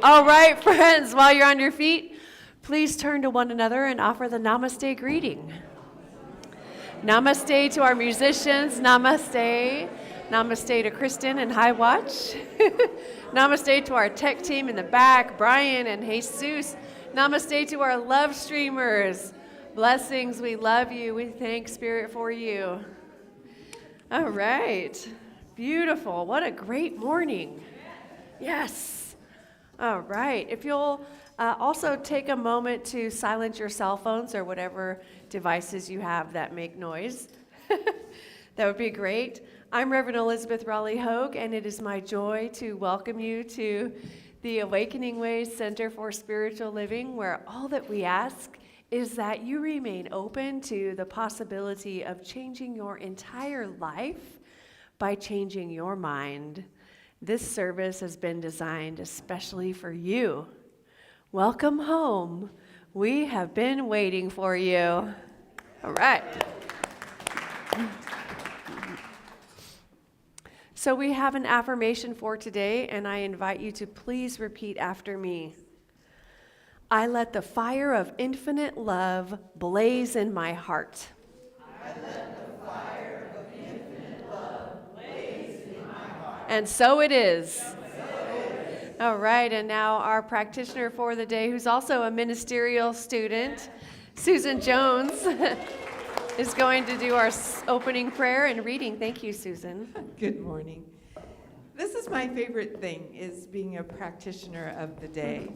All right, friends, while you're on your feet, please turn to one another and offer the Namaste greeting. Namaste to our musicians. Namaste. Namaste to Kristen and High Watch. Namaste to our tech team in the back, Brian and Jesus. Namaste to our love streamers. Blessings, we love you. We thank Spirit for you. All right. Beautiful. What a great morning. Yes. All right. If you'll also take a moment to silence your cell phones or whatever devices you have that make noise, that would be great. I'm Reverend Elizabeth Rowley Hogue, and it is my joy to welcome you to the Awakening Ways Center for Spiritual Living, where all that we ask is that you remain open to the possibility of changing your entire life by changing your mind. This service has been designed especially for you. Welcome home. We have been waiting for you. All right. So we have an affirmation for today, and I invite you to please repeat after me. I let the fire of infinite love blaze in my heart. I let the fire of infinite love blaze in my heart. And so it is. All right, and now our practitioner for the day, who's also a ministerial student, Susan Jones, is going to do our opening prayer and reading. Thank you, Susan. Good morning. This is my favorite thing, is being a practitioner of the day.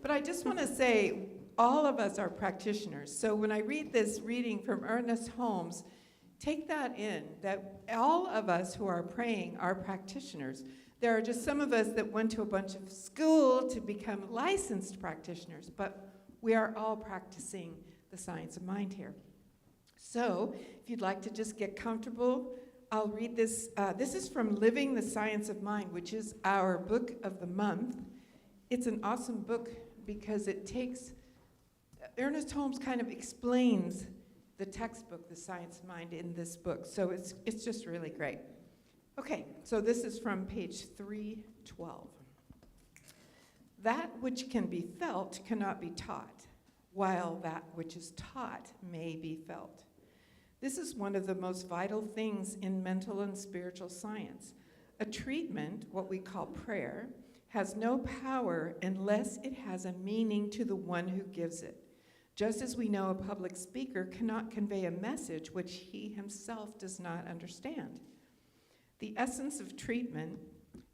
But I just want to say, all of us are practitioners. So when I read this reading from Ernest Holmes, take that in, that all of us who are praying are practitioners. There are just some of us that went to a bunch of school to become licensed practitioners, but we are all practicing the science of mind here. So if you'd like to just get comfortable, I'll read this. This is from Living the Science of Mind, which is our book of the month. It's an awesome book because it takes, Ernest Holmes kind of explains the textbook, The Science of Mind, in this book. So it's just really great. Okay, so this is from page 312. That which can be felt cannot be taught, while that which is taught may be felt. This is one of the most vital things in mental and spiritual science. A treatment, what we call prayer, has no power unless it has a meaning to the one who gives it. Just as we know a public speaker cannot convey a message which he himself does not understand. The essence of treatment,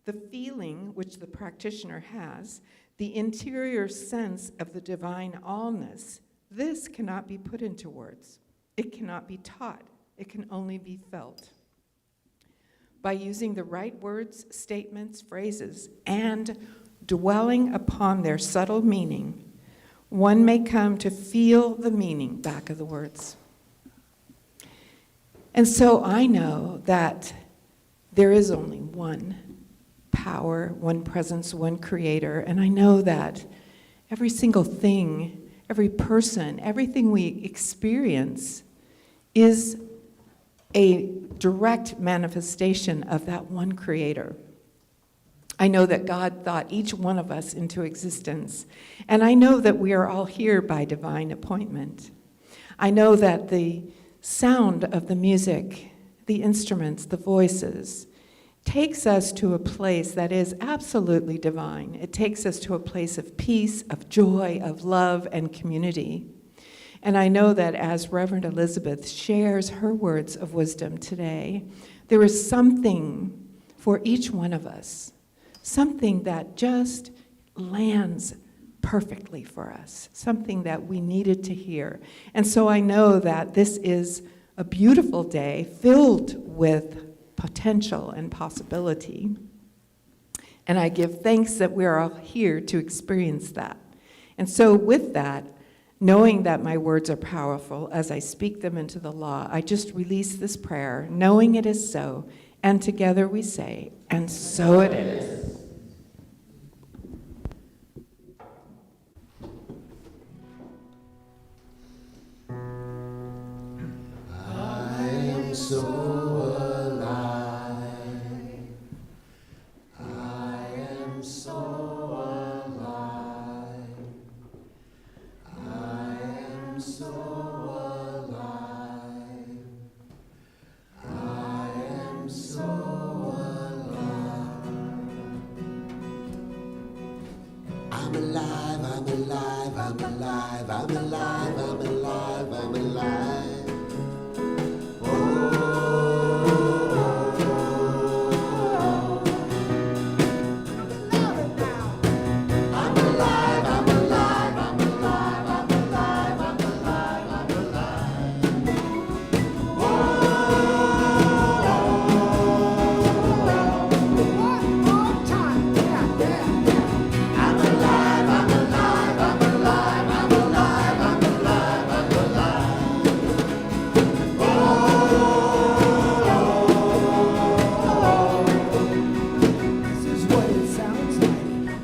the feeling which the practitioner has, the interior sense of the divine allness, this cannot be put into words. It cannot be taught. It can only be felt. By using the right words, statements, phrases, and dwelling upon their subtle meaning, one may come to feel the meaning back of the words. And so I know that there is only one power, one presence, one creator, and I know that every single thing, every person, everything we experience is a direct manifestation of that one creator. I know that God thought each one of us into existence, and I know that we are all here by divine appointment. I know that the sound of the music, the instruments, the voices, takes us to a place that is absolutely divine. It takes us to a place of peace, of joy, of love, and community. And I know that as Reverend Elizabeth shares her words of wisdom today, there is something for each one of us, something that just lands perfectly for us, something that we needed to hear. And so I know that this is a beautiful day filled with potential and possibility. And I give thanks that we are all here to experience that. And so with that, knowing that my words are powerful as I speak them into the law, I just release this prayer, knowing it is so, and together we say, and so it is. I am so alive. I am so alive. I am so alive. I am so alive. I'm alive, I'm alive, I'm alive, I'm alive, I'm alive, I'm alive.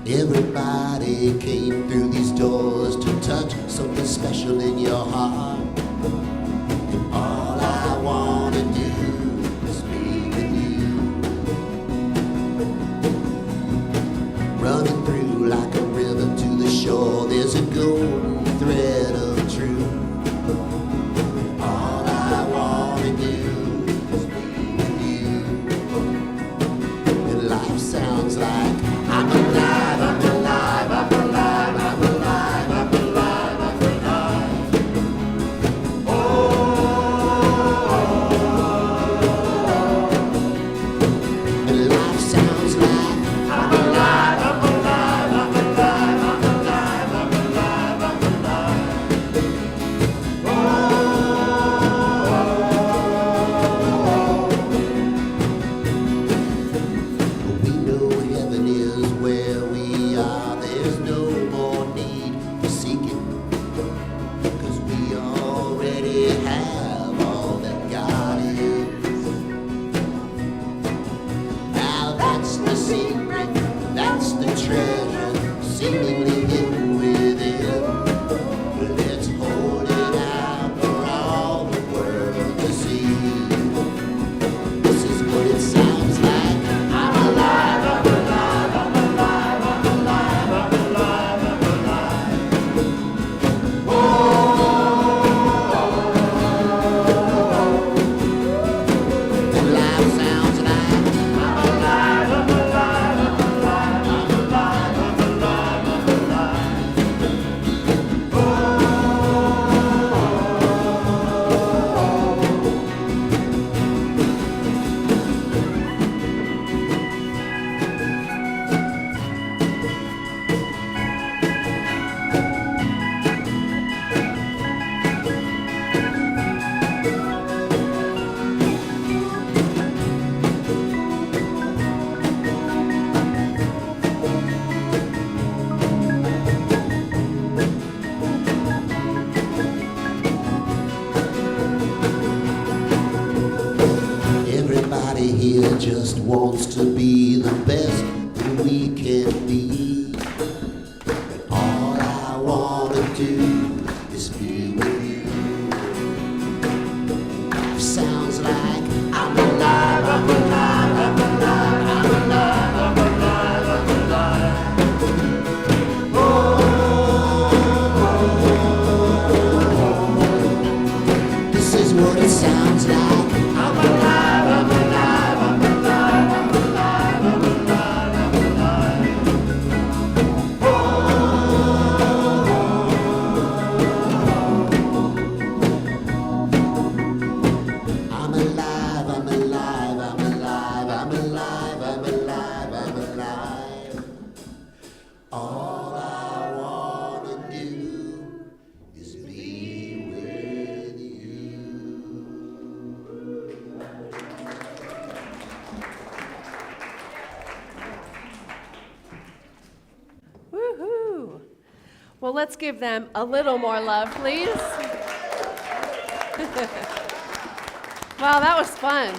Everybody came through these doors to touch something special in your heart. All I want to do is be with you. Running through like a river to the shore, there's a golden thread of truth. All I want to do is be with you. And life sounds like I'm alive, I'm alive, I'm alive, I'm alive, I'm alive, I'm alive. Oh, and life sounds secret, that's the treasure, seemingly hidden within. Let's hold it out for all the world to see. This is what it sounds like. I'm alive, I'm alive, I'm alive, I'm alive, I'm alive, I'm alive. Oh, and life sounds like I'm alive, I'm alive, I'm alive, I'm alive, I'm alive, I'm alive. Everybody here just wants to be the best that we can be. But all I wanna do is be with you. Life sounds like I'm alive, I'm alive, I'm alive, I'm alive, I'm alive, I'm alive. Oh, this is what it sounds like. I'm alive, I'm alive, I'm alive, I'm alive, I'm alive, I'm alive. I'm alive, I'm alive, I'm alive, I'm alive, I'm alive, I'm alive. All I wanna do is be with you. Woohoo! Well, let's give them a little more love, please. Wow, that was fun.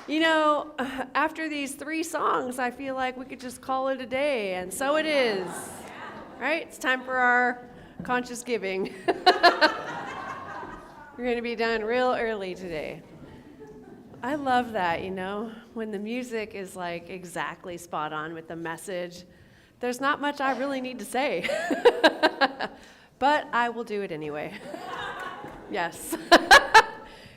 You know, after these 3 songs, I feel like we could just call it a day, and so it is. Right? It's time for our conscious giving. We're going to be done real early today. I love that, you know, when the music is like exactly spot on with the message. There's not much I really need to say, but I will do it anyway. Yes,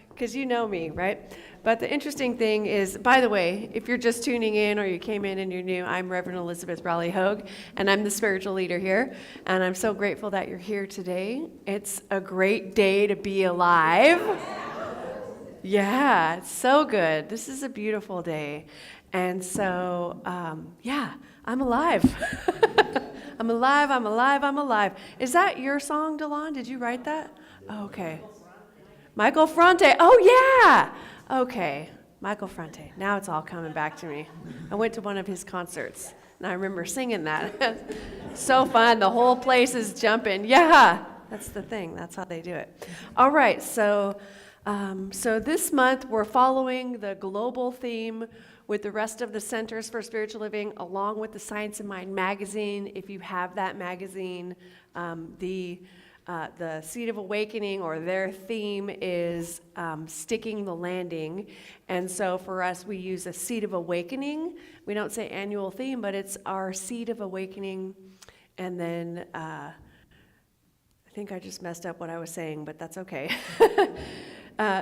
because you know me, right? But the interesting thing is, by the way, if you're just tuning in or you came in and you're new, I'm Reverend Elizabeth Rowley Hogue, and I'm the spiritual leader here, and I'm so grateful that you're here today. It's a great day to be alive. Yeah, it's so good. This is a beautiful day. And so, yeah, I'm alive. I'm alive, I'm alive, I'm alive. Is that your song, Delon? Did you write that? Oh, okay. Michael Fronte. Oh, yeah. Okay. Michael Fronte. Now it's all coming back to me. I went to one of his concerts, and I remember singing that. So fun. The whole place is jumping. Yeah, that's the thing. That's how they do it. All right, so this month we're following the global theme with the rest of the Centers for Spiritual Living, along with the Science and Mind magazine. If you have that magazine, the Seed of Awakening, or their theme is sticking the landing. And so for us, we use a Seed of Awakening. We don't say annual theme, but it's our Seed of Awakening. And then I think I just messed up what I was saying, but that's okay.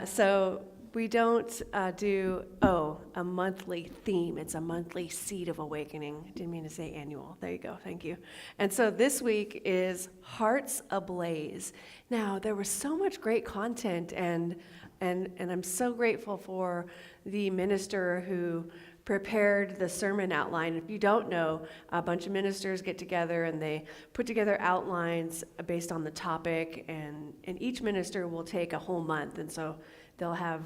So we don't do a monthly theme. It's a monthly Seed of Awakening. Didn't mean to say annual. There you go. Thank you. And so this week is Hearts Ablaze. Now, there was so much great content, and I'm so grateful for the minister who prepared the sermon outline. If you don't know, a bunch of ministers get together and they put together outlines based on the topic, and each minister will take a whole month, and so they'll have,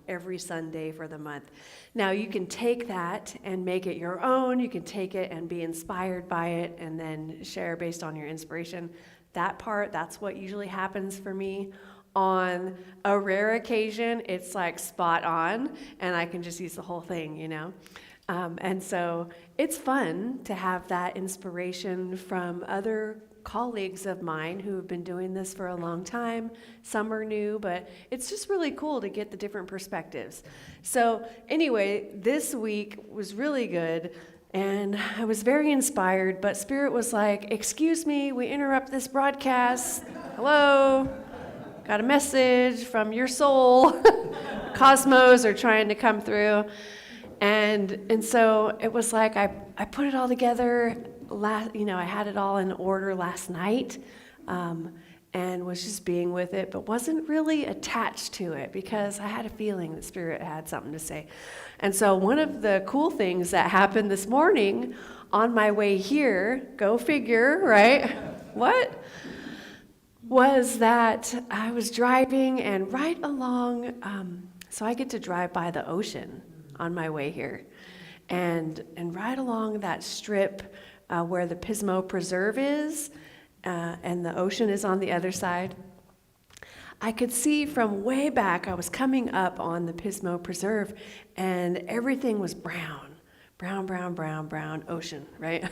every Sunday for the month. Now, you can take that and make it your own. You can take it and be inspired by it and then share based on your inspiration. That's what usually happens for me. On a rare occasion, it's like spot on, and I can just use the whole thing, And so it's fun to have that inspiration from other colleagues of mine who have been doing this for a long time. Some are new, but it's just really cool to get the different perspectives. So anyway, this week was really good, and I was very inspired, but Spirit was like, excuse me, we interrupt this broadcast. Hello? Got a message from your soul. Cosmos are trying to come through. And so it was like I put it all together. I had it all in order last night, and was just being with it, but wasn't really attached to it because I had a feeling that Spirit had something to say. And so one of the cool things that happened this morning on my way here, go figure, right? What? Was that I was driving and right along, so I get to drive by the ocean on my way here. And right along that strip where the Pismo Preserve is, and the ocean is on the other side, I could see from way back, I was coming up on the Pismo Preserve, and everything was brown ocean, right?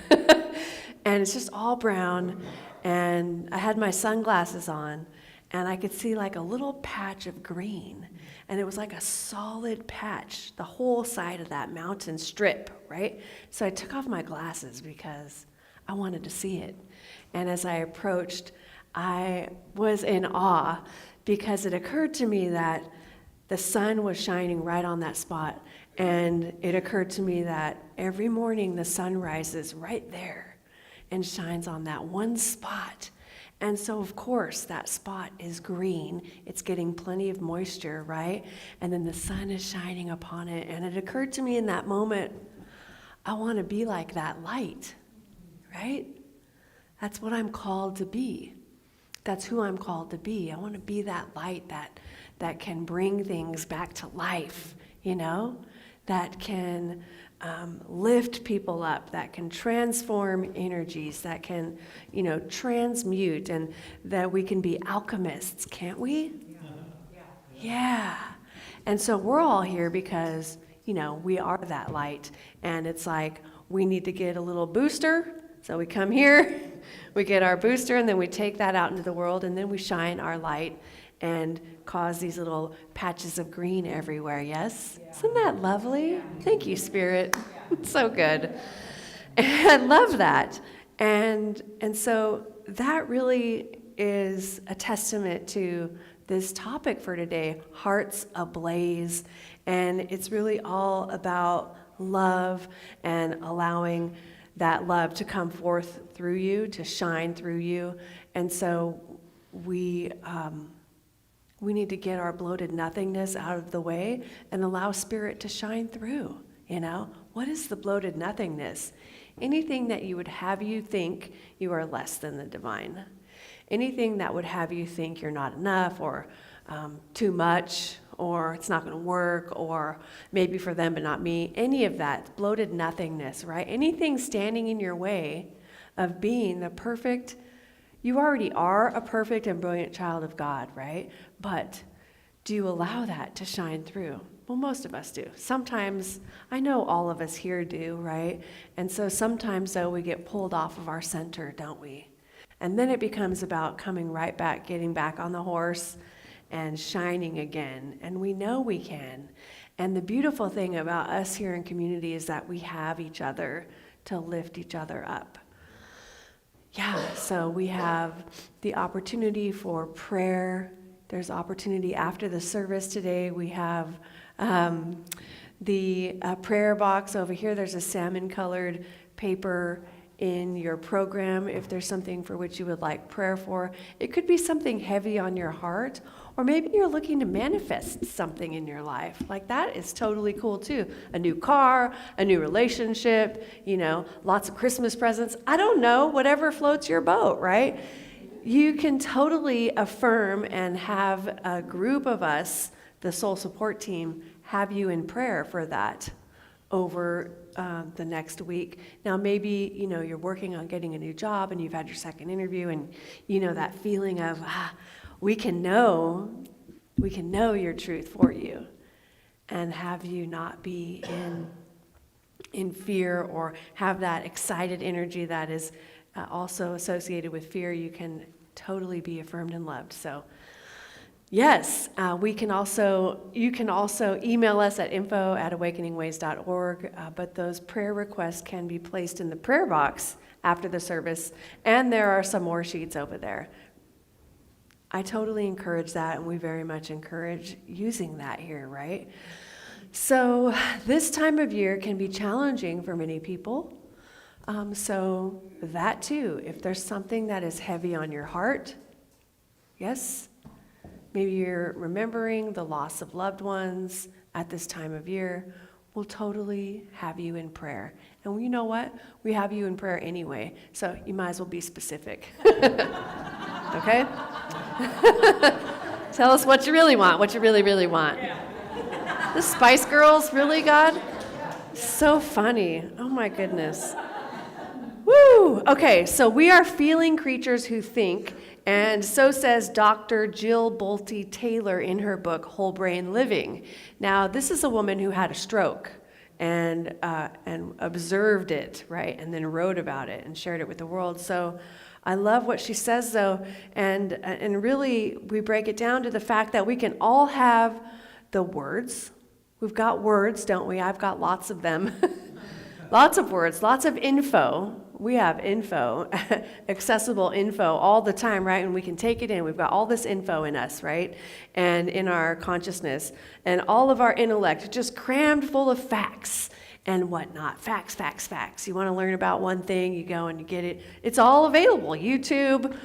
And it's just all brown, and I had my sunglasses on, and I could see like a little patch of green, and it was like a solid patch, the whole side of that mountain strip, right? So I took off my glasses because I wanted to see it. And as I approached, I was in awe because it occurred to me that the sun was shining right on that spot. And it occurred to me that every morning the sun rises right there and shines on that one spot. And so, of course, that spot is green. It's getting plenty of moisture, right? And then the sun is shining upon it. And it occurred to me in that moment, I want to be like that light, right? That's what I'm called to be. That's who I'm called to be. I want to be that light that can bring things back to life, that can lift people up, that can transform energies, that can, transmute, and that we can be alchemists, can't we? Yeah. And so we're all here because, we are that light. And it's like we need to get a little booster. So we come here, we get our booster, and then we take that out into the world, and then we shine our light and cause these little patches of green everywhere, yes? Yeah. Isn't that lovely? Yeah. Thank you, Spirit. Yeah. So good. And I love that. And so that really is a testament to this topic for today, Hearts Ablaze. And it's really all about love and allowing that love to come forth through you, to shine through you. And so we need to get our bloated nothingness out of the way and allow Spirit to shine through, What is the bloated nothingness? Anything that would have you think you are less than the divine. Anything that would have you think you're not enough or too much or it's not going to work or maybe for them but not me. Any of that, bloated nothingness, right? Anything standing in your way of being the perfect. You already are a perfect and brilliant child of God, right? But do you allow that to shine through? Well, most of us do. Sometimes, I know all of us here do, right? And so sometimes, though, we get pulled off of our center, don't we? And then it becomes about coming right back, getting back on the horse and shining again. And we know we can. And the beautiful thing about us here in community is that we have each other to lift each other up. Yeah, so we have the opportunity for prayer. There's opportunity after the service today. We have the prayer box over here. There's a salmon-colored paper in your program if there's something for which you would like prayer for. It could be something heavy on your heart, or maybe you're looking to manifest something in your life. Like that is totally cool too. A new car, a new relationship, lots of Christmas presents. I don't know, whatever floats your boat, right? You can totally affirm and have a group of us, the soul support team, have you in prayer for that over the next week. Now maybe, you're working on getting a new job and you've had your second interview and that feeling of, we can know your truth for you and have you not be in fear or have that excited energy that is also associated with fear, you can totally be affirmed and loved. So yes, you can also email us at info@awakeningways.org, but those prayer requests can be placed in the prayer box after the service, and there are some more sheets over there. I totally encourage that, and we very much encourage using that here, right? So this time of year can be challenging for many people. So that too, if there's something that is heavy on your heart, yes, maybe you're remembering the loss of loved ones at this time of year, we'll totally have you in prayer. And you know what? We have you in prayer anyway, so you might as well be specific. Okay? Tell us what you really want, what you really, really want. The Spice Girls, really, God? So funny. Oh my goodness. Woo! Okay, so we are feeling creatures who think, and so says Dr. Jill Bolte Taylor in her book, Whole Brain Living. Now, this is a woman who had a stroke and observed it, right, and then wrote about it and shared it with the world. So I love what she says, though, and really we break it down to the fact that we can all have the words. We've got words, don't we? I've got lots of them. Lots of words, lots of info. We have info, accessible info all the time, right? And we can take it in. We've got all this info in us, right? And in our consciousness. And all of our intellect just crammed full of facts and whatnot. Facts, facts, facts. You want to learn about one thing, you go and you get it. It's all available. YouTube,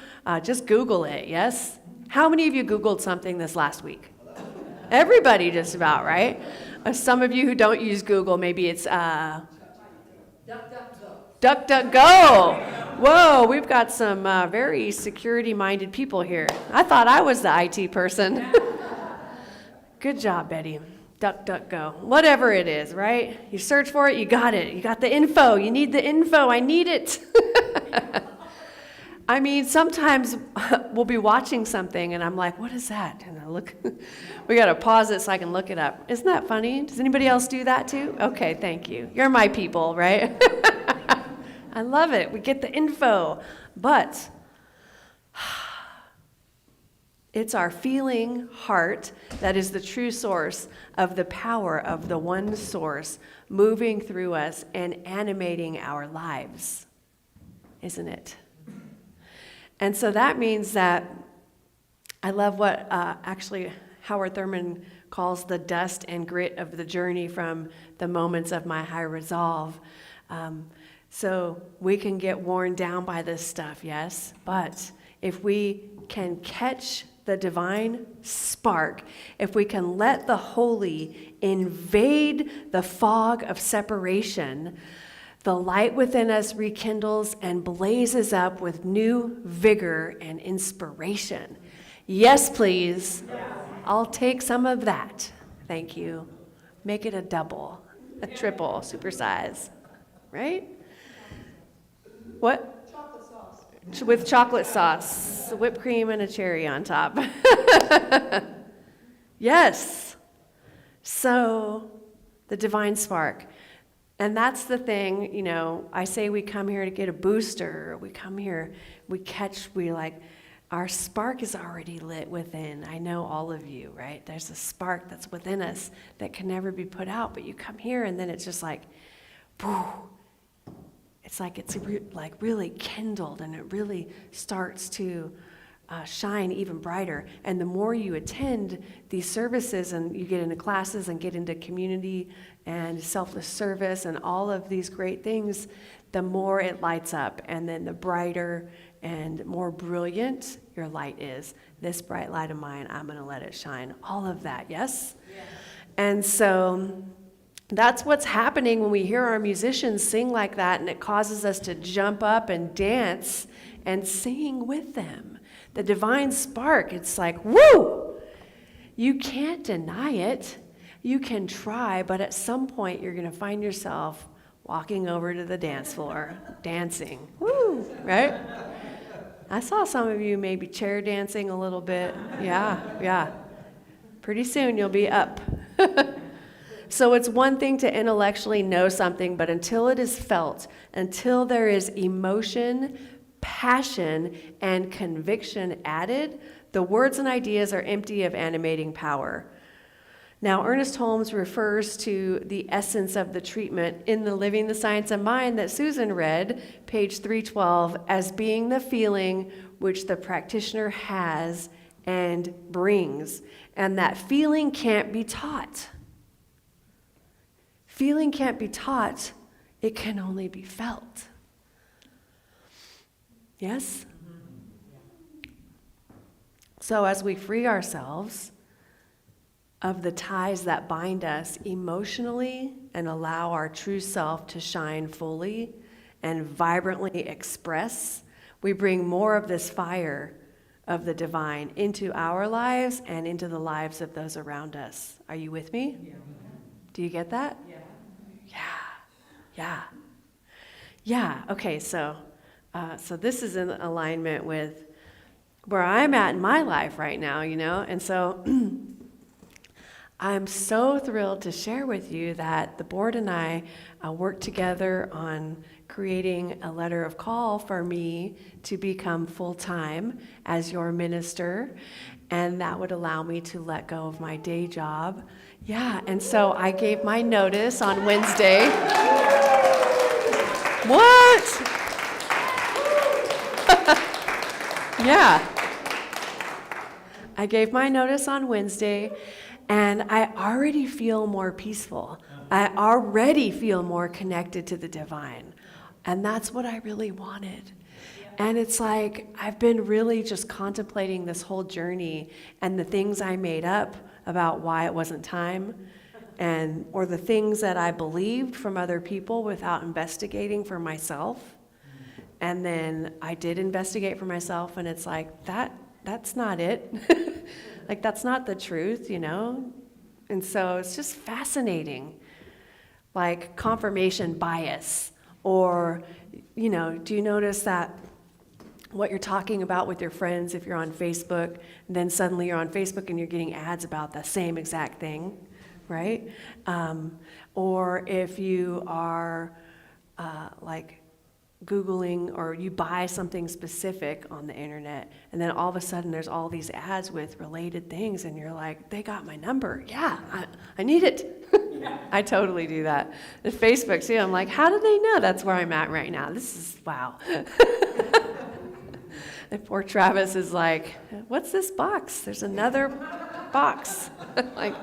just Google it, yes? How many of you Googled something this last week? Everybody just about, right? Some of you who don't use Google, maybe it's DuckDuckGo. Whoa, we've got some very security-minded people here. I thought I was the IT person. Good job, Betty. DuckDuckGo. Whatever it is, right? You search for it, you got it. You got the info. You need the info. I need it. I mean, sometimes we'll be watching something, and I'm like, what is that? And I look. We got to pause it so I can look it up. Isn't that funny? Does anybody else do that too? Okay, thank you. You're my people, right? I love it. We get the info. But it's our feeling heart that is the true source of the power of the one source moving through us and animating our lives, isn't it? And so that means that I love what actually Howard Thurman calls the dust and grit of the journey from the moments of my high resolve. So we can get worn down by this stuff, yes, but if we can catch the divine spark, if we can let the holy invade the fog of separation, the light within us rekindles and blazes up with new vigor and inspiration. Yes, please. I'll take some of that. Thank you. Make it a double, a triple, supersize. Right? What? Chocolate sauce. With chocolate sauce, whipped cream and a cherry on top. Yes. So, the divine spark. And that's the thing, you know, I say we come here to get a booster. We come here, our spark is already lit within. I know all of you, right? There's a spark that's within us that can never be put out, but you come here and then it's just like, boo. It's like it's really kindled and it really starts to shine even brighter. And the more you attend these services and you get into classes and get into community and selfless service and all of these great things, the more it lights up and then the brighter and more brilliant your light is. This bright light of mine, I'm going to let it shine. All of that, yes? Yeah. And so that's what's happening when we hear our musicians sing like that, and it causes us to jump up and dance and sing with them. The divine spark, it's like, woo! You can't deny it. You can try, but at some point you're going to find yourself walking over to the dance floor, dancing. Woo! Right? I saw some of you maybe chair dancing a little bit. Yeah. Pretty soon you'll be up. So it's one thing to intellectually know something, but until it is felt, until there is emotion, passion, and conviction added, the words and ideas are empty of animating power. Now, Ernest Holmes refers to the essence of the treatment in the Living the Science of Mind that Susan read, page 312, as being the feeling which the practitioner has and brings. And that feeling can't be taught. Feeling can't be taught, it can only be felt. Yes? So as we free ourselves of the ties that bind us emotionally and allow our true self to shine fully and vibrantly express, we bring more of this fire of the divine into our lives and into the lives of those around us. Are you with me? Yeah. Do you get that? Yeah. Okay, so this is in alignment with where I'm at in my life right now, and so I'm so thrilled to share with you that the board and I worked together on creating a letter of call for me to become full-time as your minister, and that would allow me to let go of my day job. Yeah, and so I gave my notice on Wednesday. What? Yeah. I gave my notice on Wednesday, and I already feel more peaceful. I already feel more connected to the divine. And that's what I really wanted. And it's like, I've been really just contemplating this whole journey and the things I made up about why it wasn't time, or the things that I believed from other people without investigating for myself. And then I did investigate for myself, and it's like, that's not it. Like, that's not the truth, And so it's just fascinating. Like confirmation bias, or, do you notice that what you're talking about with your friends, if you're on Facebook, and then suddenly you're on Facebook and you're getting ads about the same exact thing, right? Or if you are Googling, or you buy something specific on the internet, and then all of a sudden there's all these ads with related things, and you're like, they got my number. Yeah, I need it. I totally do that. And Facebook too, I'm like, how do they know that's where I'm at right now? This is, wow. And poor Travis is like, what's this box? There's another box. Like,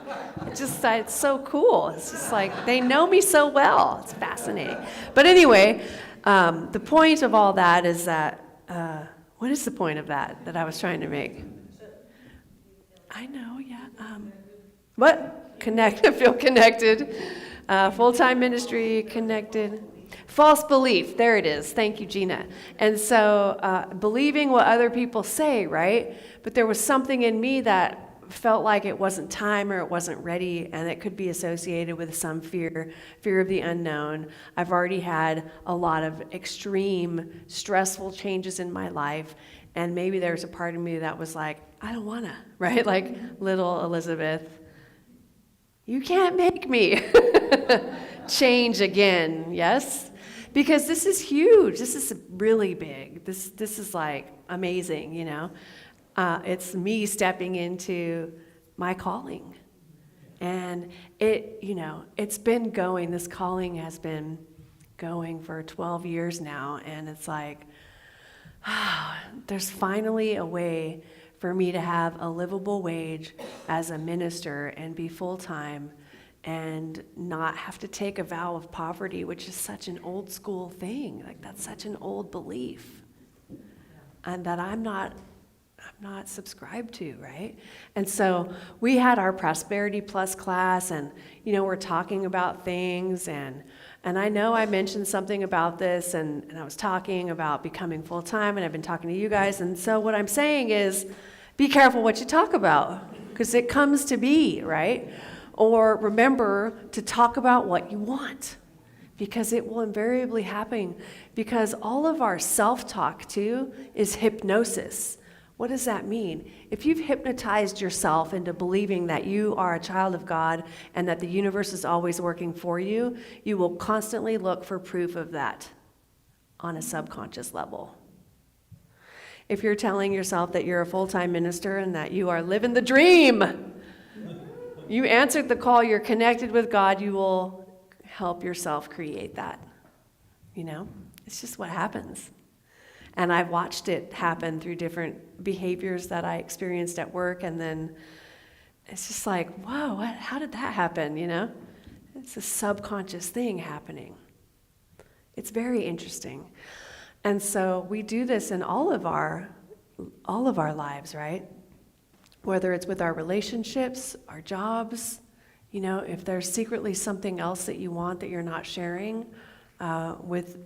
it's so cool. It's just like, they know me so well. It's fascinating. But anyway, the point of all that is that, what is the point of that I was trying to make? I know, yeah. What? Feel connected. Full-time ministry, connected. False belief, there it is. Thank you, Gina. And so believing what other people say, right? But there was something in me that felt like it wasn't time, or it wasn't ready, and it could be associated with some fear of the unknown. I've already had a lot of extreme, stressful changes in my life, and maybe there's a part of me that was like, I don't wanna, right? Like little Elizabeth, you can't make me change again, yes? Because this is huge, this is really big, this is like amazing, It's me stepping into my calling. And it's been going, this calling has been going for 12 years now, and it's like, there's finally a way for me to have a livable wage as a minister and be full-time and not have to take a vow of poverty, which is such an old school thing. Like, that's such an old belief. And that I'm not subscribed to, right? And so we had our Prosperity Plus class, and we're talking about things, and I know I mentioned something about this, and I was talking about becoming full-time, and I've been talking to you guys, and so what I'm saying is, be careful what you talk about, because it comes to be, right? Or remember to talk about what you want, because it will invariably happen, because all of our self-talk too is hypnosis. What does that mean? If you've hypnotized yourself into believing that you are a child of God and that the universe is always working for you, you will constantly look for proof of that on a subconscious level. If you're telling yourself that you're a full-time minister and that you are living the dream, you answered the call, you're connected with God, you will help yourself create that. You know, it's just what happens. And I've watched it happen through different behaviors that I experienced at work, and then it's just like, whoa, how did that happen, you know? It's a subconscious thing happening. It's very interesting. And so we do this in all of our lives, right? Whether it's with our relationships, our jobs, you know, if there's secretly something else that you want that you're not sharing with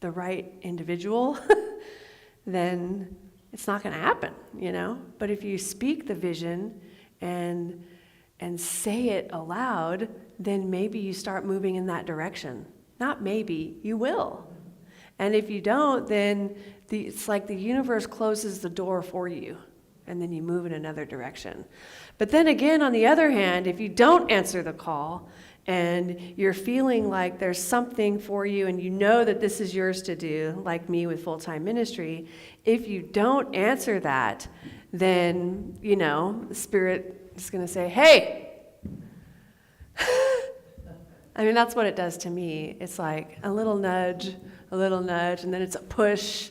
the right individual, then it's not going to happen, you know? But if you speak the vision and say it aloud, then maybe you start moving in that direction. Not maybe, you will. And if you don't, then it's like the universe closes the door for you, and then you move in another direction. But then again, on the other hand, if you don't answer the call, and you're feeling like there's something for you and you know that this is yours to do, like me with full-time ministry, if you don't answer that, then, you know, the Spirit is going to say, hey! I mean, that's what it does to me. It's like a little nudge, and then it's a push.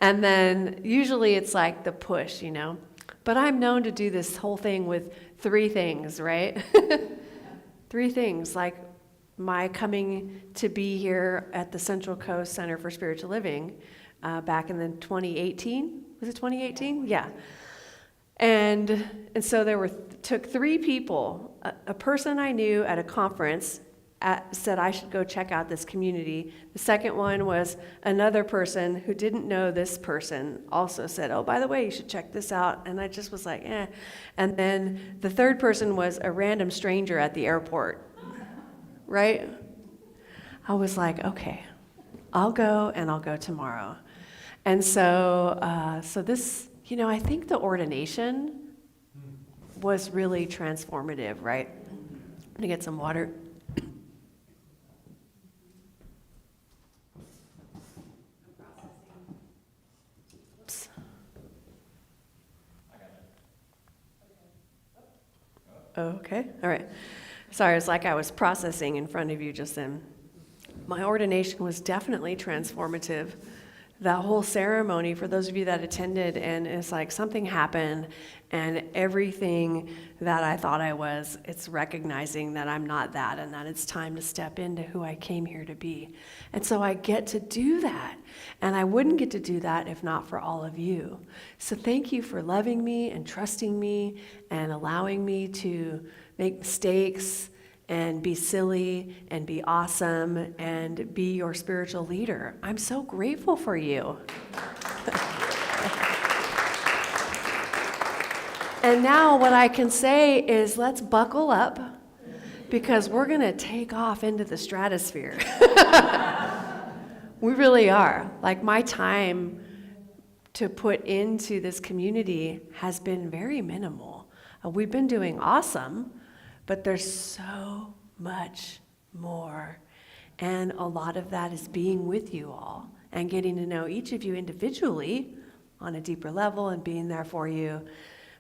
And then usually it's like the push, you know. But I'm known to do this whole thing with 3 things, right? 3 things, like my coming to be here at the Central Coast Center for Spiritual Living back in the 2018. Was it 2018? Yeah. And so took 3 people. A person I knew at a conference said I should go check out this community. The second one was another person who didn't know this person also said, oh, by the way, you should check this out. And I just was like, eh. And then the third person was a random stranger at the airport, right? I was like, okay, I'll go, and I'll go tomorrow. And so this, you know, I think the ordination was really transformative, right? I'm gonna get some water. Okay, all right. Sorry, it's like I was processing in front of you just then. My ordination was definitely transformative. That whole ceremony, for those of you that attended, and it's like something happened, and everything that I thought I was, it's recognizing that I'm not that, and that it's time to step into who I came here to be. And so I get to do that, and I wouldn't get to do that if not for all of you. So thank you for loving me and trusting me and allowing me to make mistakes and be silly and be awesome and be your spiritual leader. I'm so grateful for you. And now what I can say is let's buckle up, because we're going to take off into the stratosphere. We really are. Like, my time to put into this community has been very minimal. We've been doing awesome, but there's so much more. And a lot of that is being with you all and getting to know each of you individually on a deeper level and being there for you.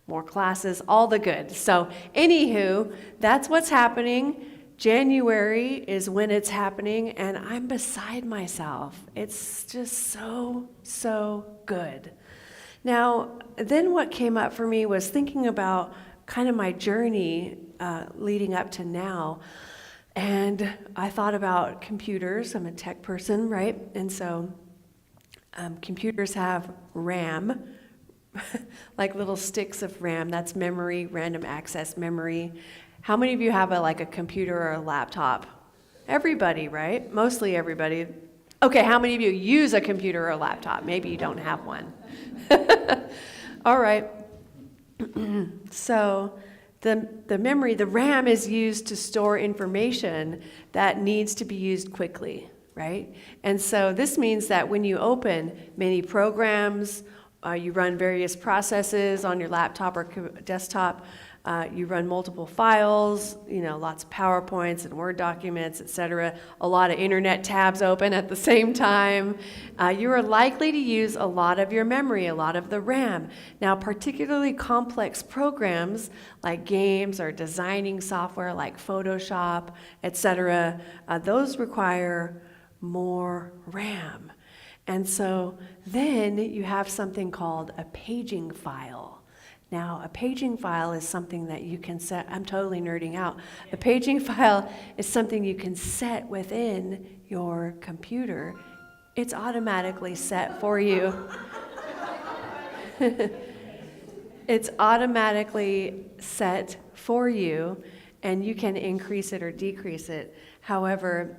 More classes, all the good. So anywho, that's what's happening. January is when it's happening, and I'm beside myself. It's just so good. Now, then what came up for me was thinking about kind of my journey leading up to now. And I thought about computers. I'm a tech person, right? And so computers have RAM, like little sticks of RAM. That's memory, random access memory. How many of you have a computer or a laptop? Everybody, right? Mostly everybody. Okay, how many of you use a computer or a laptop? Maybe you don't have one. All right. So the memory, the RAM, is used to store information that needs to be used quickly, right? And so this means that when you open many programs You run various processes on your laptop or desktop. You run multiple files, lots of PowerPoints and Word documents, etc. A lot of internet tabs open at the same time. You are likely to use a lot of your memory, a lot of the RAM. Now, particularly complex programs like games or designing software like Photoshop, etc., those require more RAM. And so then you have something called a paging file. Now, a paging file is something that you can set. I'm totally nerding out. A paging file is something you can set within your computer. It's automatically set for you. It's automatically set for you, and you can increase it or decrease it. However,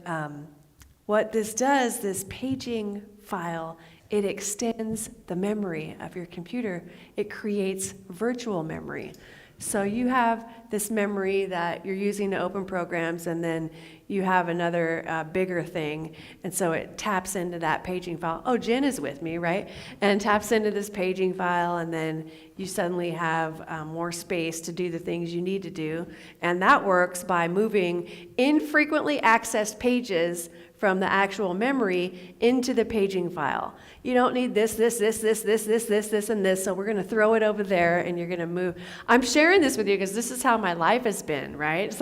what this does, this paging file, it extends the memory of your computer. It creates virtual memory. So you have this memory that you're using to open programs, and then you have another bigger thing, and so it taps into that paging file. Oh, Jen is with me, right? And taps into this paging file, and then you suddenly have more space to do the things you need to do. And that works by moving infrequently accessed pages from the actual memory into the paging file. You don't need this, and this, so we're gonna throw it over there and you're gonna move. I'm sharing this with you because this is how my life has been, right?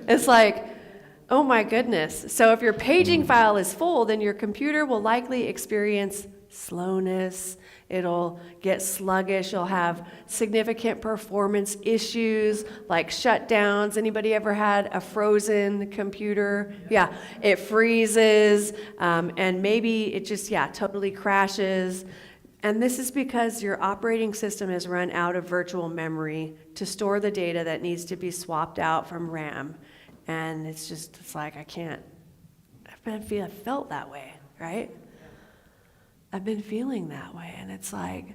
It's like, oh my goodness. So if your paging file is full, then your computer will likely experience slowness. It'll get sluggish. You'll have significant performance issues like shutdowns. Anybody ever had a frozen computer? Yeah, it freezes, and maybe it just, totally crashes. And this is because your operating system has run out of virtual memory to store the data that needs to be swapped out from RAM. And it's like, I've felt that way, right? I've been feeling that way, and it's like,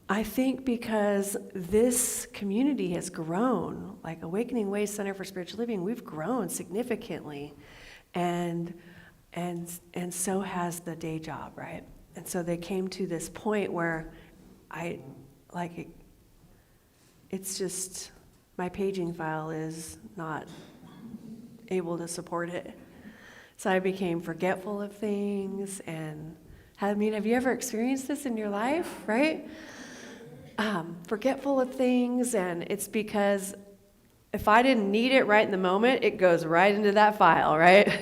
I think because this community has grown, like Awakening Way Center for Spiritual Living, we've grown significantly, and so has the day job, right? And so they came to this point where it's just, my paging file is not able to support it. So I became forgetful of things, and have you ever experienced this in your life, right? Forgetful of things, and it's because if I didn't need it right in the moment, it goes right into that file, right?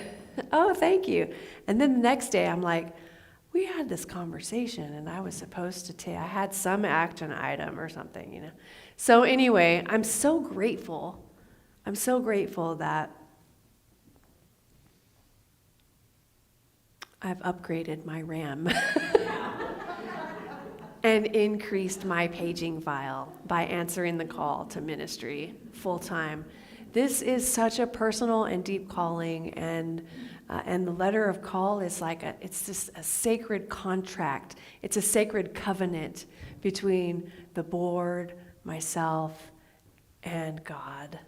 Oh, thank you. And then the next day I'm like, we had this conversation, and I was supposed to I had some action item or something, So anyway, I'm so grateful. I'm so grateful that I've upgraded my RAM and increased my paging file by answering the call to ministry full time. This is such a personal and deep calling, and the letter of call is it's just a sacred contract. It's a sacred covenant between the board, myself, and God.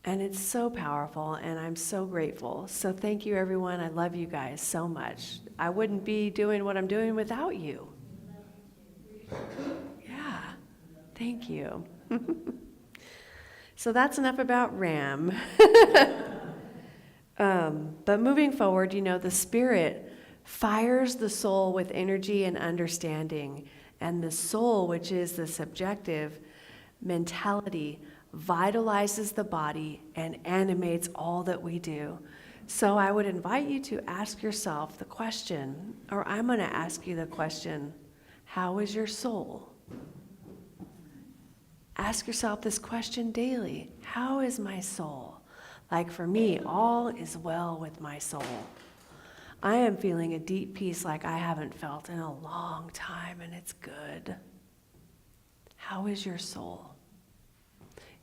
And it's so powerful, and I'm so grateful. So thank you, everyone. I love you guys so much. I wouldn't be doing what I'm doing without you. Yeah, thank you. So that's enough about RAM. But moving forward, the Spirit fires the soul with energy and understanding. And the soul, which is the subjective mentality, vitalizes the body and animates all that we do. So I would invite you to ask yourself the question, or I'm going to ask you the question, how is your soul? Ask yourself this question daily. How is my soul? Like for me, all is well with my soul. I am feeling a deep peace like I haven't felt in a long time, and it's good. How is your soul?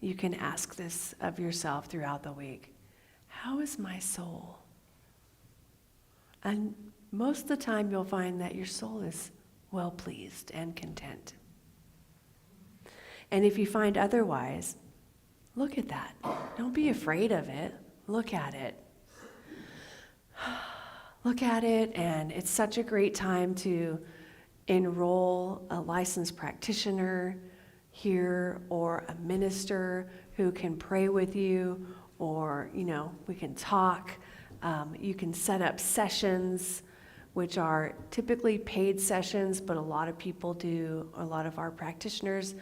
You can ask this of yourself throughout the week. How is my soul? And most of the time you'll find that your soul is well pleased and content. And if you find otherwise, look at that. Don't be afraid of it. Look at it. look at it, and it's such a great time to enroll a licensed practitioner here or a minister who can pray with you, or we can talk. You can set up sessions, which are typically paid sessions, but a lot of people do, a lot of our practitioners.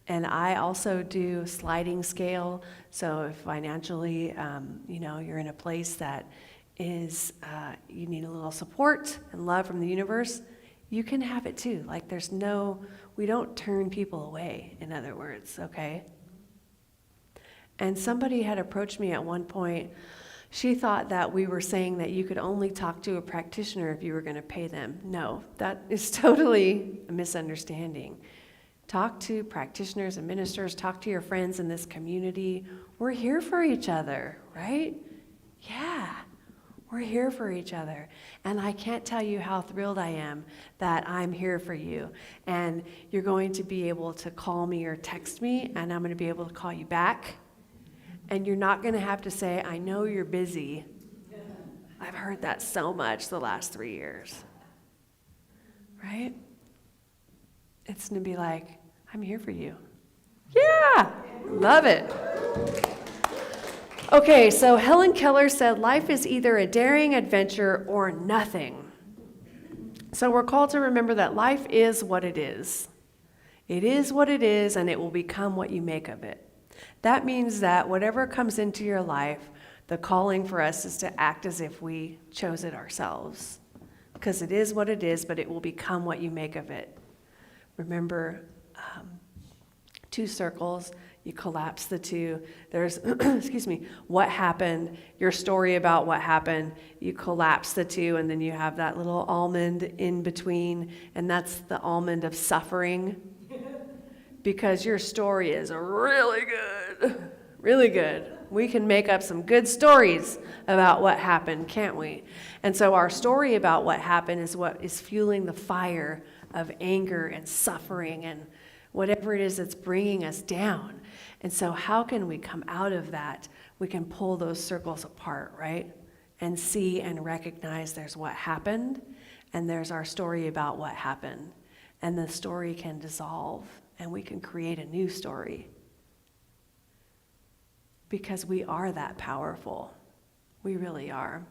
And I also do sliding scale. So if financially, you're in a place that is, you need a little support and love from the universe, you can have it too. Like we don't turn people away, in other words, okay? And somebody had approached me at one point. She thought that we were saying that you could only talk to a practitioner if you were going to pay them. No, that is totally a misunderstanding. Talk to practitioners and ministers, talk to your friends in this community. We're here for each other, right? Yeah, we're here for each other. And I can't tell you how thrilled I am that I'm here for you. And you're going to be able to call me or text me, and I'm going to be able to call you back. And you're not going to have to say, I know you're busy. I've heard that so much the last 3 years. Right? It's going to be like, I'm here for you. Yeah, love it. Okay, so Helen Keller said, life is either a daring adventure or nothing. So we're called to remember that life is what it is. It is what it is, and it will become what you make of it. That means that whatever comes into your life, the calling for us is to act as if we chose it ourselves. Because it is what it is, but it will become what you make of it. Remember, 2 circles, you collapse the 2. There's, what happened, your story about what happened, you collapse the 2, and then you have that little almond in between, and that's the almond of suffering. Because your story is really good, really good. We can make up some good stories about what happened, can't we? And so our story about what happened is what is fueling the fire of anger and suffering and whatever it is that's bringing us down. And so how can we come out of that? We can pull those circles apart, right? And see and recognize there's what happened, and there's our story about what happened. And the story can dissolve, and we can create a new story. Because we are that powerful. We really are.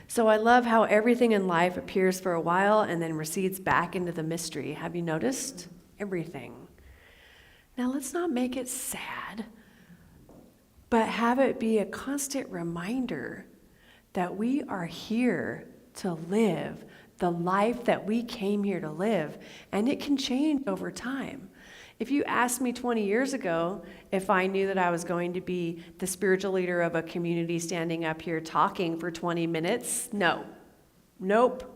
So I love how everything in life appears for a while and then recedes back into the mystery. Have you noticed? Everything. Now let's not make it sad, but have it be a constant reminder that we are here to live the life that we came here to live, and it can change over time. If you asked me 20 years ago if I knew that I was going to be the spiritual leader of a community standing up here talking for 20 minutes, no. Nope.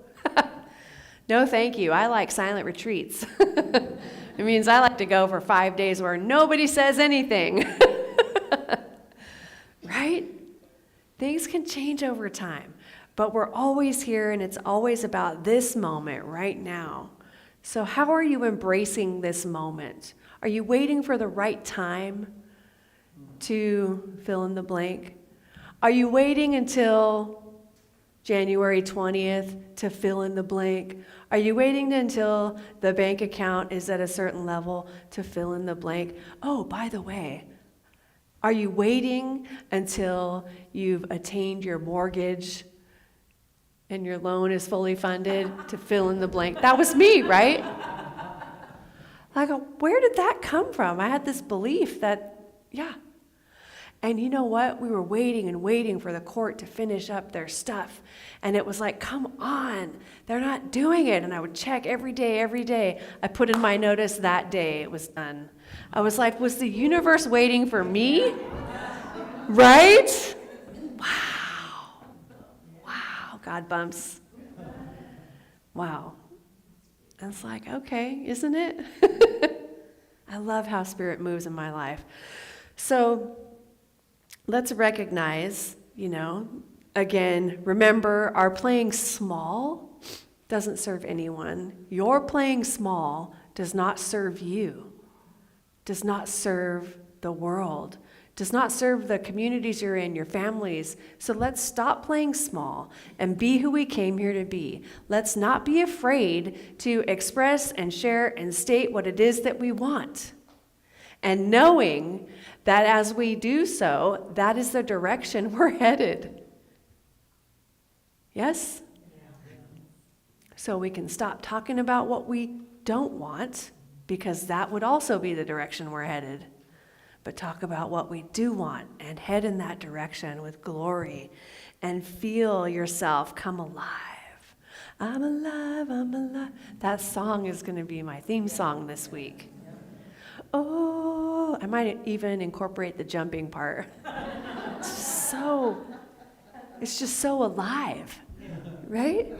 No, thank you. I like silent retreats. It means I like to go for 5 days where nobody says anything. Right? Things can change over time, but we're always here, and it's always about this moment right now. So how are you embracing this moment? Are you waiting for the right time to fill in the blank? Are you waiting until January 20th to fill in the blank? Are you waiting until the bank account is at a certain level to fill in the blank? Oh, by the way, are you waiting until you've attained your mortgage and your loan is fully funded to fill in the blank? That was me, right? I go, where did that come from? I had this belief that, yeah. And you know what? We were waiting and waiting for the court to finish up their stuff. And it was like, come on, they're not doing it. And I would check every day. I put in my notice that day it was done. I was like, was the universe waiting for me? Right? Wow, God bumps. Wow. And it's like, okay, isn't it? I love how Spirit moves in my life. So let's recognize, again, remember, our playing small doesn't serve anyone. Your playing small does not serve you, does not serve the world, does not serve the communities you're in, your families. So let's stop playing small and be who we came here to be. Let's not be afraid to express and share and state what it is that we want. And knowing that as we do so, that is the direction we're headed. Yes? So we can stop talking about what we don't want, because that would also be the direction we're headed. But talk about what we do want and head in that direction with glory and feel yourself come alive. I'm alive, I'm alive. That song is going to be my theme song this week. Oh, I might even incorporate the jumping part. It's just so alive, right?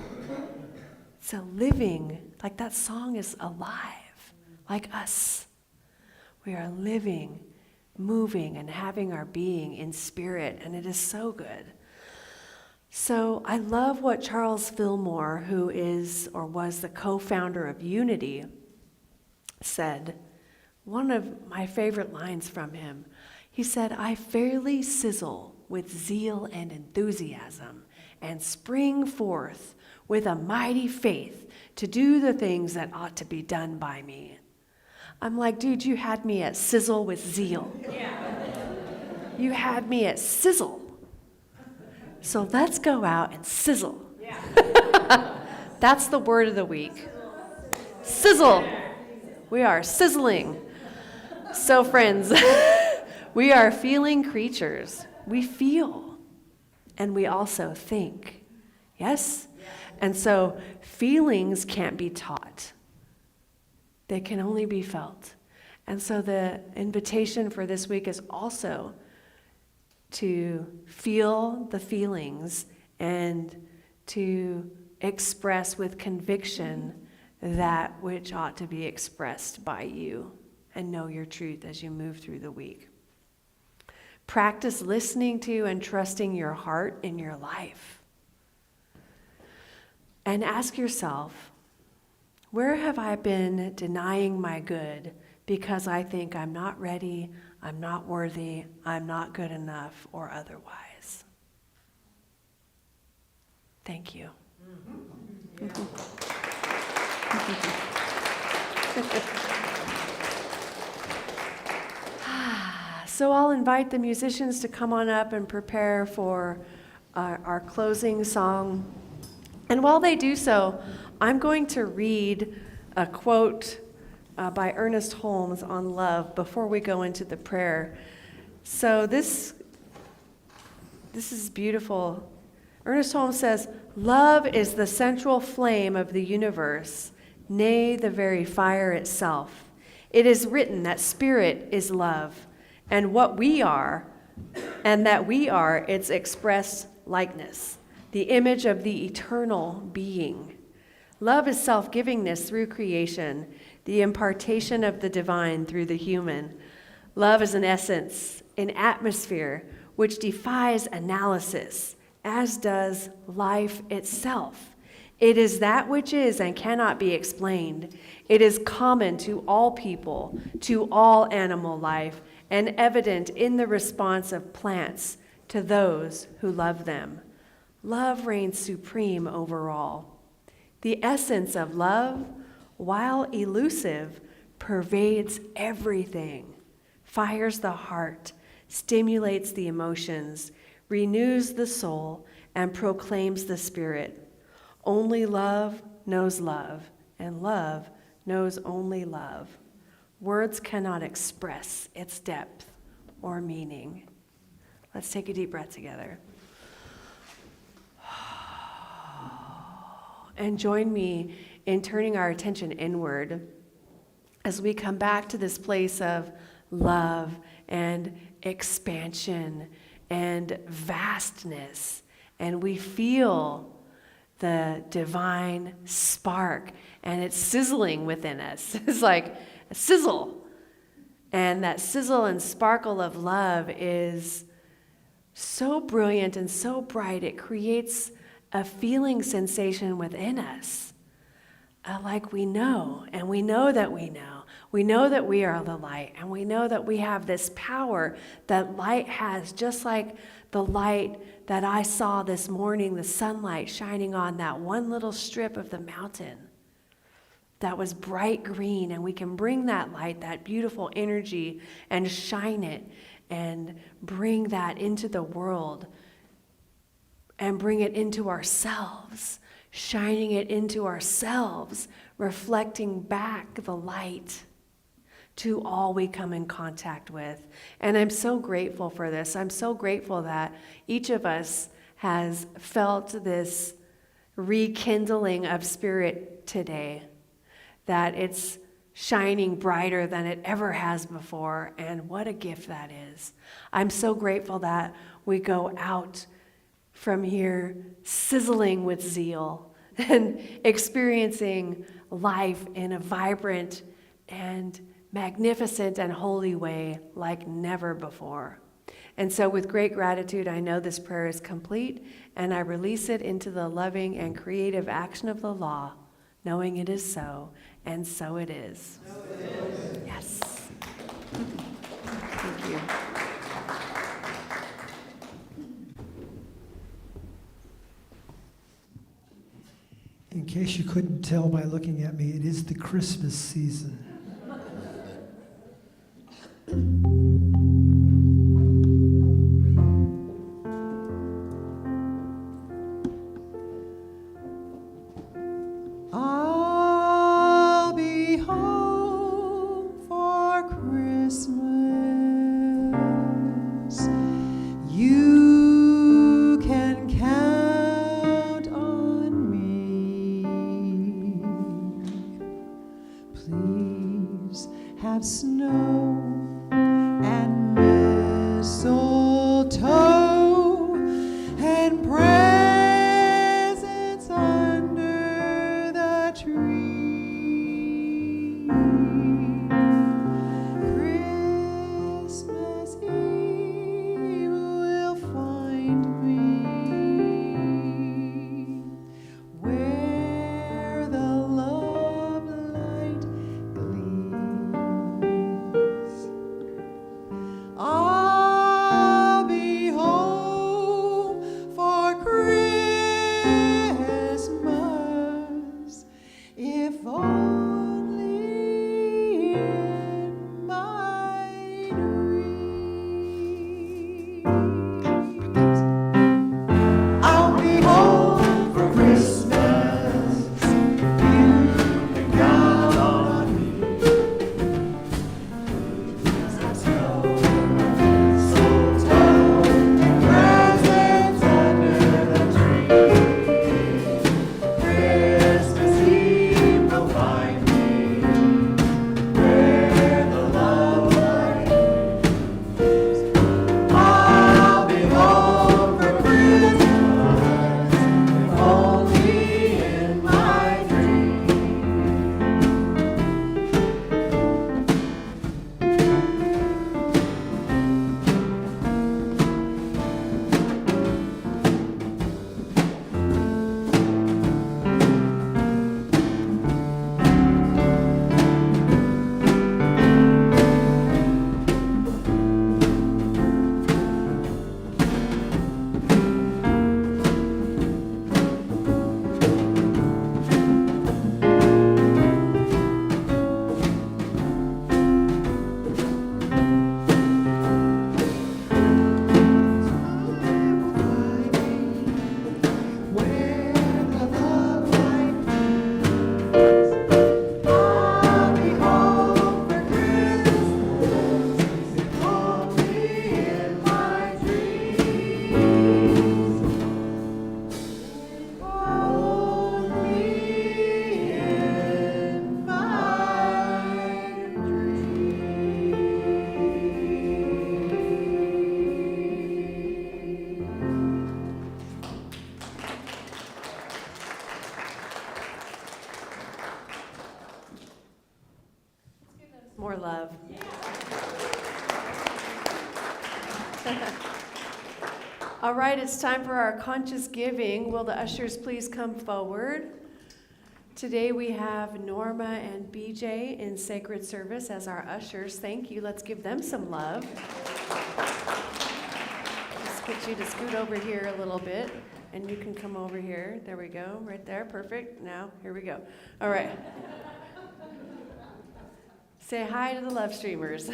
So living, like that song is alive, like us. We are living, moving, and having our being in spirit, and it is so good. So I love what Charles Fillmore, who is or was the co-founder of Unity, said. One of my favorite lines from him. He said, "I fairly sizzle with zeal and enthusiasm and spring forth with a mighty faith to do the things that ought to be done by me." I'm like, dude, you had me at sizzle with zeal. Yeah. You had me at sizzle. So let's go out and sizzle. Yeah. That's the word of the week. Sizzle. We are sizzling. So friends, we are feeling creatures. We feel, and we also think. Yes? And so feelings can't be taught. They can only be felt. And so the invitation for this week is also to feel the feelings and to express with conviction that which ought to be expressed by you, and know your truth as you move through the week. Practice listening to and trusting your heart in your life. And ask yourself, where have I been denying my good because I think I'm not ready, I'm not worthy, I'm not good enough, or otherwise? Thank you. So I'll invite the musicians to come on up and prepare for our closing song. And while they do so, I'm going to read a quote by Ernest Holmes on love before we go into the prayer. So this is beautiful. Ernest Holmes says, "Love is the central flame of the universe, nay, the very fire itself. It is written that spirit is love, and what we are, and that we are its express likeness, the image of the eternal being. Love is self-givingness through creation, the impartation of the divine through the human. Love is an essence, an atmosphere, which defies analysis, as does life itself. It is that which is and cannot be explained. It is common to all people, to all animal life, and evident in the response of plants to those who love them. Love reigns supreme over all. The essence of love, while elusive, pervades everything, fires the heart, stimulates the emotions, renews the soul, and proclaims the spirit. Only love knows love, and love knows only love. Words cannot express its depth or meaning." Let's take a deep breath together. And join me in turning our attention inward as we come back to this place of love and expansion and vastness. And we feel the divine spark, and it's sizzling within us. It's like a sizzle. And that sizzle and sparkle of love is so brilliant and so bright, it creates a feeling sensation within us. Like we know, and we know that we know. We know that we are the light, and we know that we have this power that light has, just like the light that I saw this morning, the sunlight shining on that one little strip of the mountain that was bright green, and we can bring that light, that beautiful energy, and shine it and bring that into the world and bring it into ourselves, shining it into ourselves, reflecting back the light to all we come in contact with. And I'm so grateful for this. I'm so grateful that each of us has felt this rekindling of spirit today, that it's shining brighter than it ever has before, and what a gift that is. I'm so grateful that we go out from here sizzling with zeal and experiencing life in a vibrant and magnificent and holy way like never before. And so with great gratitude, I know this prayer is complete, and I release it into the loving and creative action of the law, knowing it is so, and so it is. So it is. Yes. Thank you. In case you couldn't tell by looking at me, it is the Christmas season. I'll be home for Christmas. You can count on me. Please have snow and mistletoe and presents under the tree. Christmas Eve will find me where the love light gleams. I'll be home for Christmas, if only in my dreams. I'll be home for Christmas. You can count on me. Presents under the tree. Christmas Eve will find me where the love light is. I'll be home for Christmas, if only in my dreams. Where the love light is. I'll be home for Christmas, if only in my dreams. Only in my More love. All right, it's time for our conscious giving. Will the ushers please come forward Today we have Norma and BJ in sacred service as our ushers. Thank you. Let's give them some love. Let's get you to scoot over here a little bit, and you can come over here. There we go, right there. Perfect. Now, here we go. All right. Say hi to the love streamers.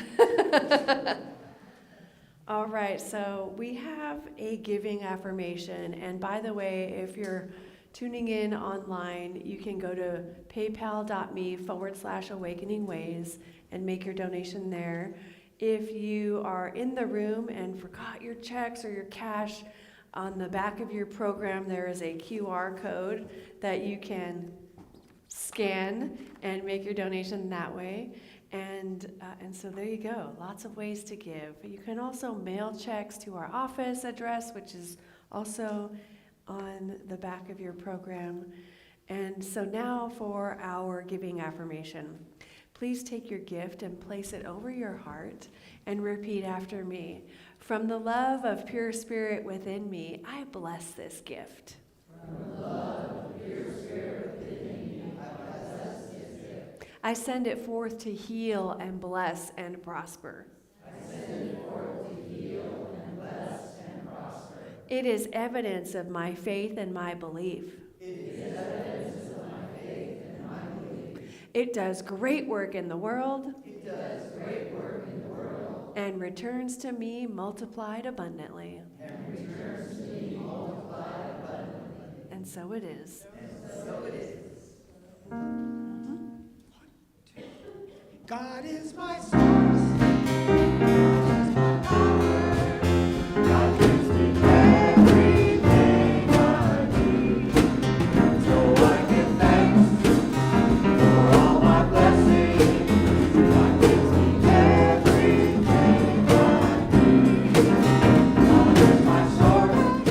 All right, so we have a giving affirmation. And by the way, if you're tuning in online, you can go to paypal.me/awakeningways and make your donation there. If you are in the room and forgot your checks or your cash, on the back of your program there is a QR code that you can scan and make your donation that way. And so there you go, lots of ways to give. You can also mail checks to our office address, which is also on the back of your program. And so now for our giving affirmation. Please take your gift and place it over your heart and repeat after me. From the love of pure spirit within me, I bless this gift. From the love of pure spirit within me, I bless this gift. I send it forth to heal and bless and prosper. I send it forth to heal and bless and prosper. It is evidence of my faith and my belief. It is evidence of my faith and my belief. It does great work in the world. It does great work in the world. And returns to me multiplied abundantly. And returns to me multiplied abundantly. And so it is. And so it is. God is my source. God gives me everything I need. So I give thanks for all my blessings. God gives me everything I need. God is my source.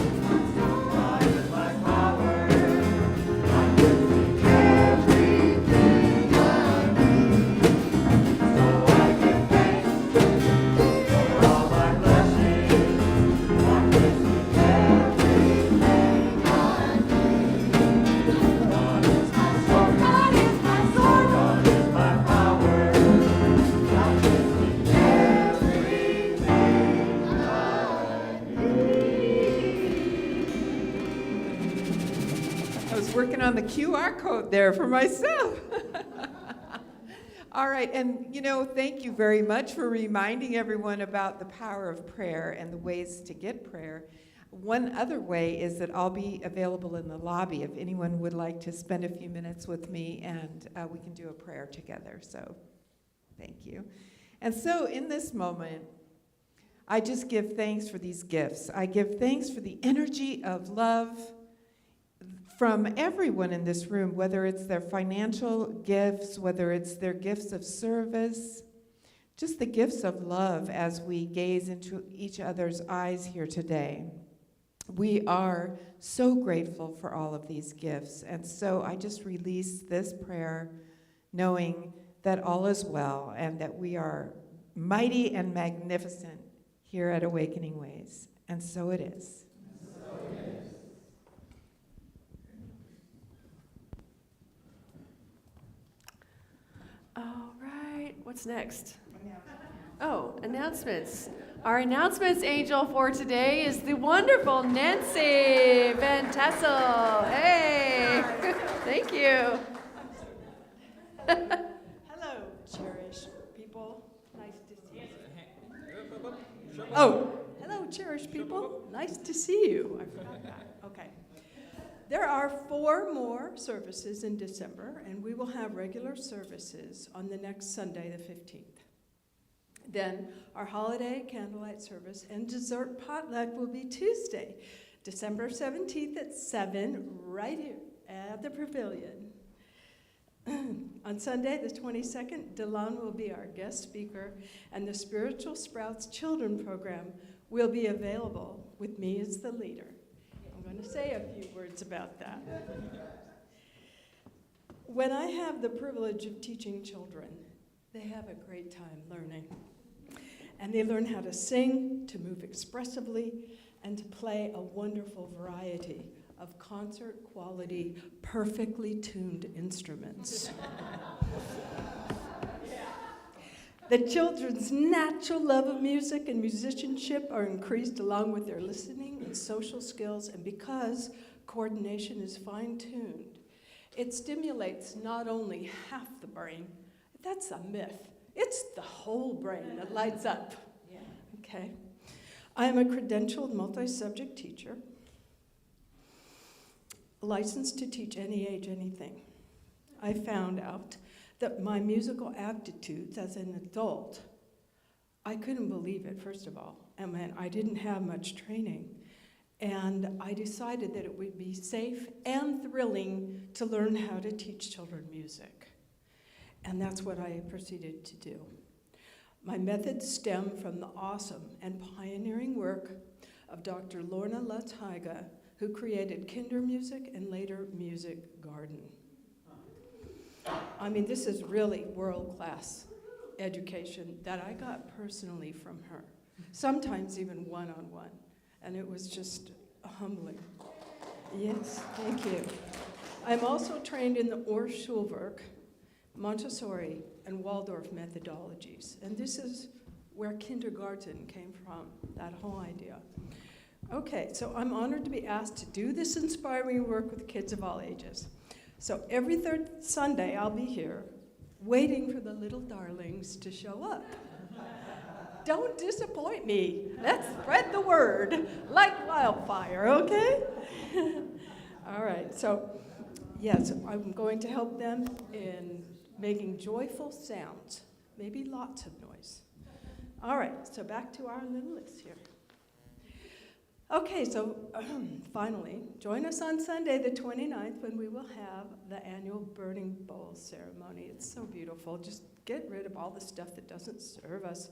God is my power. God gives me everything I need. So I give thanks for all my blessings. God gives me everything I need. God is my source. God is my source. God is my power. God gives me everything I need. I was working on the QR code there for myself. All right, and thank you very much for reminding everyone about the power of prayer and the ways to get prayer. One other way is that I'll be available in the lobby if anyone would like to spend a few minutes with me, and we can do a prayer together. So thank you. And so in this moment, I just give thanks for these gifts. I give thanks for the energy of love from everyone in this room, whether it's their financial gifts, whether it's their gifts of service, just the gifts of love as we gaze into each other's eyes here today. We are so grateful for all of these gifts. And so I just release this prayer knowing that all is well and that we are mighty and magnificent here at Awakening Ways. And so it is. All right, what's next? Oh, announcements. Our announcements angel for today is the wonderful Nancy Van Tassel. Hey, thank you. Hello, cherished people. Nice to see you. Oh, hello, cherished people. Nice to see you. I forgot that. Okay. There are 4 more services in December, and we will have regular services on the next Sunday, the 15th. Then our holiday candlelight service and dessert potluck will be Tuesday, December 17th at 7, right here at the Pavilion. On Sunday, the 22nd, Delon will be our guest speaker, and the Spiritual Sprouts Children Program will be available with me as the leader. I'm going to say a few words about that. When I have the privilege of teaching children, they have a great time learning. And they learn how to sing, to move expressively, and to play a wonderful variety of concert quality, perfectly tuned instruments. The children's natural love of music and musicianship are increased along with their listening and social skills, and because coordination is fine-tuned, it stimulates not only half the brain, that's a myth, it's the whole brain that lights up. Okay. I am a credentialed multi-subject teacher, licensed to teach any age, anything. I found out that my musical aptitudes as an adult, I couldn't believe it, first of all. I mean, I didn't have much training. And I decided that it would be safe and thrilling to learn how to teach children music. And that's what I proceeded to do. My methods stem from the awesome and pioneering work of Dr. Lorna Lutz Hogue, who created Kinder Music and later Music Garden. I mean, this is really world-class education that I got personally from her, sometimes even one-on-one, and it was just humbling. Yes, thank you. I'm also trained in the Orff Schulwerk, Montessori, and Waldorf methodologies, and this is where kindergarten came from, that whole idea. Okay, so I'm honored to be asked to do this inspiring work with kids of all ages. So every third Sunday, I'll be here, waiting for the little darlings to show up. Don't disappoint me. Let's spread the word like wildfire, okay? All right, so yes, I'm going to help them in making joyful sounds, maybe lots of noise. All right, so back to our little list here. Okay, so finally, join us on Sunday the 29th when we will have the annual Burning Bowl ceremony. It's so beautiful. Just get rid of all the stuff that doesn't serve us.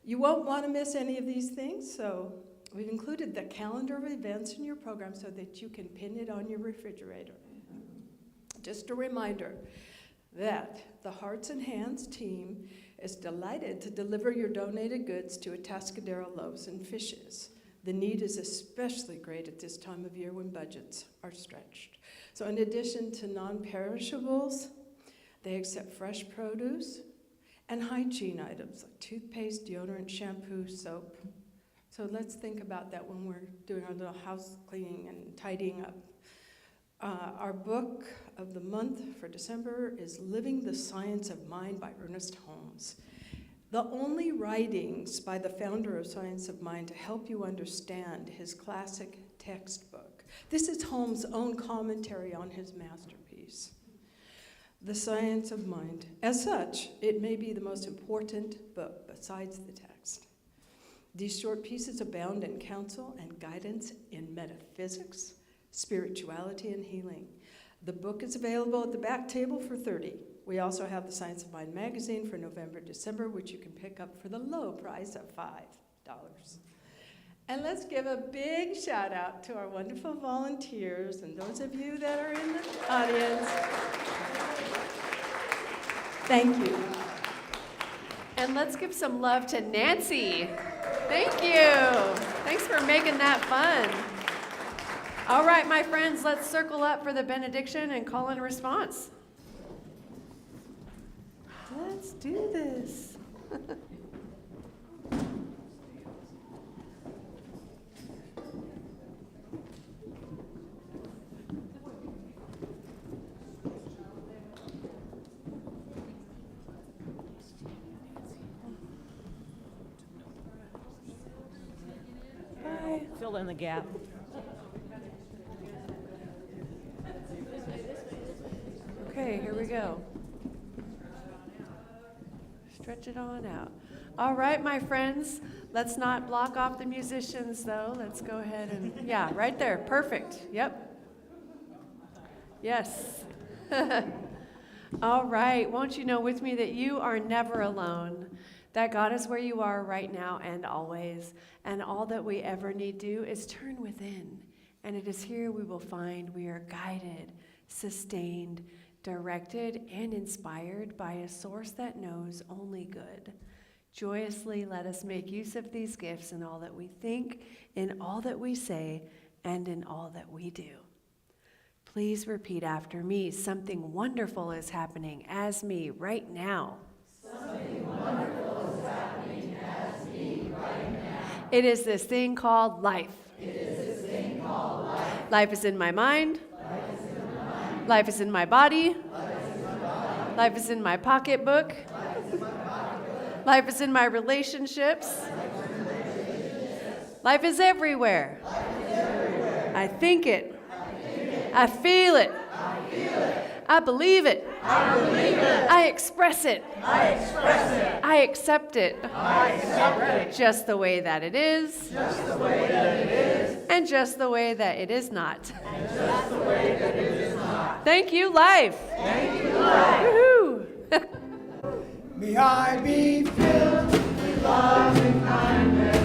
You won't want to miss any of these things, so we've included the calendar of events in your program so that you can pin it on your refrigerator. Just a reminder that the Hearts and Hands team is delighted to deliver your donated goods to Atascadero Loaves and Fishes. The need is especially great at this time of year when budgets are stretched. So in addition to non-perishables, they accept fresh produce and hygiene items like toothpaste, deodorant, shampoo, soap. So let's think about that when we're doing our little house cleaning and tidying up. Our book of the month for December is Living the Science of Mind by Ernest Holmes. The only writings by the founder of Science of Mind to help you understand his classic textbook. This is Holmes' own commentary on his masterpiece, The Science of Mind. As such, it may be the most important book besides the text. These short pieces abound in counsel and guidance in metaphysics, spirituality, and healing. The book is available at the back table for $30. We also have the Science of Mind magazine for November, December, which you can pick up for the low price of $5. And let's give a big shout out to our wonderful volunteers and those of you that are in the audience. Thank you. And let's give some love to Nancy. Thank you. Thanks for making that fun. All right, my friends, let's circle up for the benediction and call and response. Let's do this. Bye. Fill in the gap. Okay, here we go. Stretch it on out. All right, my friends, let's not block off the musicians, though. Let's go ahead and, yeah, right there. Perfect. Yep. Yes. All right. Won't you know with me that you are never alone, that God is where you are right now and always, and all that we ever need do is turn within, and it is here we will find we are guided, sustained, directed, and inspired by a source that knows only good. Joyously let us make use of these gifts in all that we think, in all that we say, and in all that we do. Please repeat after me. Something wonderful is happening as me right now. Something wonderful is happening as me right now. It is this thing called life. It is this thing called life. Life is in my mind. Life is in my mind. Life is in my body. Life is in my body. Life is in my pocketbook. Life is in my pocketbook. Life is in my relationships. Life is everywhere. Life is everywhere. I think it. I feel it. I believe it. I express it. I accept it. Just the way that it is. And just the way that it is not. Thank you, life. Woohoo! May I be filled with love and kindness.